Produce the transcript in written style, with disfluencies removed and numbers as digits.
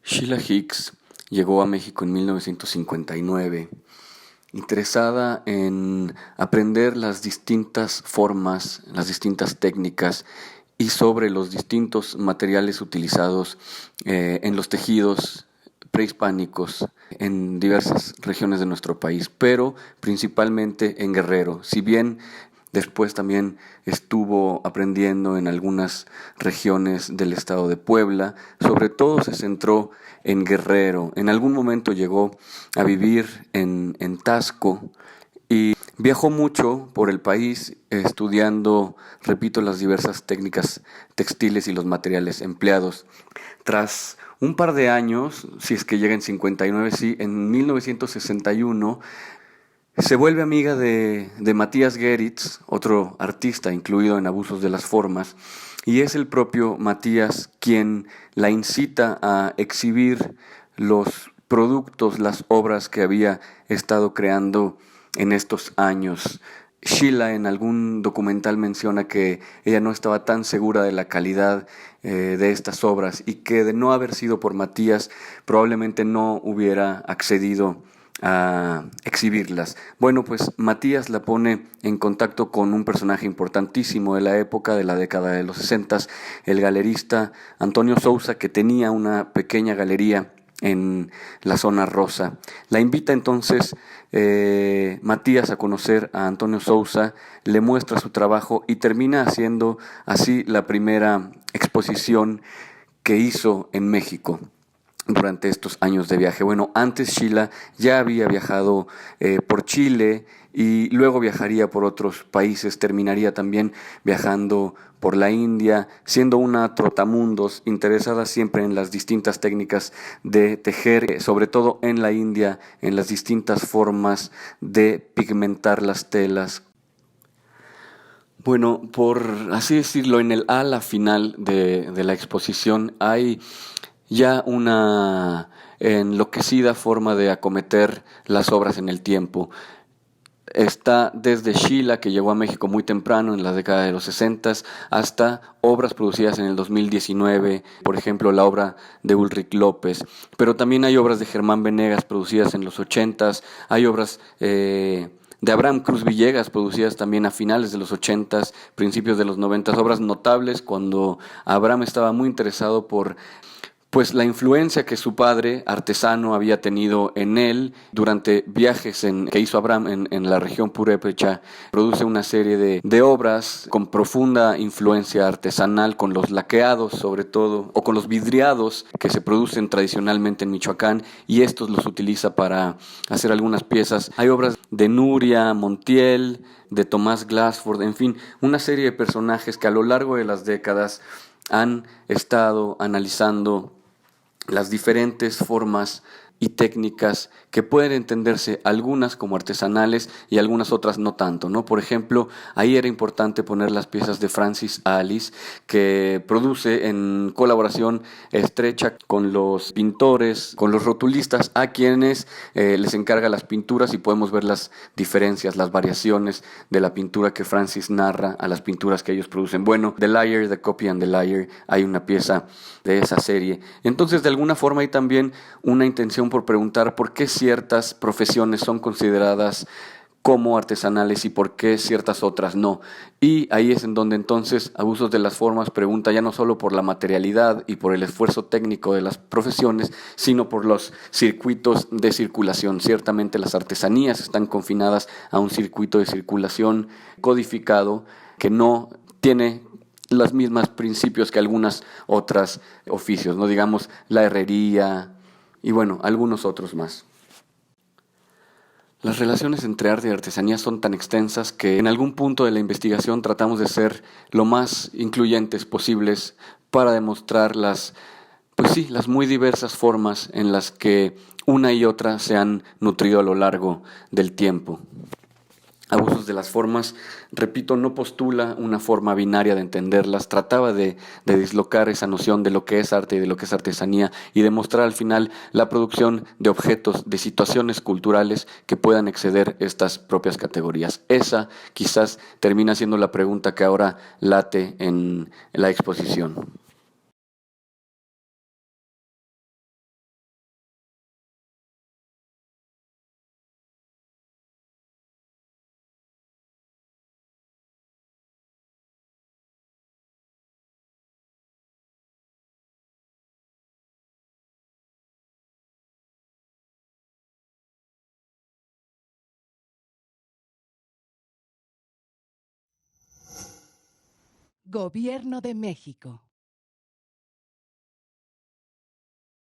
Sheila Hicks llegó a México en 1959, interesada en aprender las distintas formas, las distintas técnicas y sobre los distintos materiales utilizados en los tejidos prehispánicos en diversas regiones de nuestro país, pero principalmente en Guerrero. Si bien después también estuvo aprendiendo en algunas regiones del estado de Puebla, sobre todo se centró en Guerrero. En algún momento llegó a vivir en Taxco y viajó mucho por el país estudiando, repito, las diversas técnicas textiles y los materiales empleados. Tras un par de años, si es que llega en 59, sí, en 1961, se vuelve amiga de Matías Geritz, otro artista incluido en Abusos de las Formas, y es el propio Matías quien la incita a exhibir los productos, las obras que había estado creando en estos años. Sheila en algún documental menciona que ella no estaba tan segura de la calidad de estas obras y que de no haber sido por Matías probablemente no hubiera accedido a exhibirlas. Bueno, pues Matías la pone en contacto con un personaje importantísimo de la época, de la década de los 60, el galerista Antonio Sousa, que tenía una pequeña galería en la zona rosa. La invita entonces Matías a conocer a Antonio Sousa, le muestra su trabajo y termina haciendo así la primera exposición que hizo en México durante estos años de viaje. Bueno, antes Sheila ya había viajado por Chile y luego viajaría por otros países, terminaría también viajando por la India, siendo una trotamundos, interesada siempre en las distintas técnicas de tejer, sobre todo en la India, en las distintas formas de pigmentar las telas. Bueno, por así decirlo, en el ala final de la exposición hay ya una enloquecida forma de acometer las obras en el tiempo. Está desde Sheila, que llegó a México muy temprano, en la década de los 60, hasta obras producidas en el 2019, por ejemplo, la obra de Ulrich López. Pero también hay obras de Germán Venegas producidas en los 80, hay obras de Abraham Cruz Villegas, producidas también a finales de los 80, principios de los 90, obras notables cuando Abraham estaba muy interesado por pues la influencia que su padre, artesano, había tenido en él durante viajes que hizo Abraham en la región purépecha. Produce una serie de obras con profunda influencia artesanal, con los laqueados sobre todo, o con los vidriados que se producen tradicionalmente en Michoacán, y estos los utiliza para hacer algunas piezas. Hay obras de Nuria Montiel, de Tomás Glassford, en fin, una serie de personajes que a lo largo de las décadas han estado analizando las diferentes formas y técnicas que pueden entenderse, algunas como artesanales y algunas otras no tanto, ¿no? Por ejemplo, ahí era importante poner las piezas de Francis Alice, que produce en colaboración estrecha con los pintores, con los rotulistas, a quienes les encarga las pinturas, y podemos ver las diferencias, las variaciones de la pintura que Francis narra a las pinturas que ellos producen. Bueno, The Liar, The Copy and the Liar, hay una pieza de esa serie. Entonces, de alguna forma hay también una intención por preguntar por qué ciertas profesiones son consideradas como artesanales y por qué ciertas otras no. Y ahí es en donde entonces Abusos de las Formas pregunta ya no solo por la materialidad y por el esfuerzo técnico de las profesiones, sino por los circuitos de circulación. Ciertamente las artesanías están confinadas a un circuito de circulación codificado que no tiene los mismos principios que algunas otras oficios, no digamos la herrería y bueno, algunos otros más. Las relaciones entre arte y artesanía son tan extensas que en algún punto de la investigación tratamos de ser lo más incluyentes posibles para demostrar las muy diversas formas en las que una y otra se han nutrido a lo largo del tiempo. Abusos de las Formas, repito, no postula una forma binaria de entenderlas, trataba de dislocar esa noción de lo que es arte y de lo que es artesanía y demostrar al final la producción de objetos, de situaciones culturales que puedan exceder estas propias categorías. Esa quizás termina siendo la pregunta que ahora late en la exposición. Gobierno de México.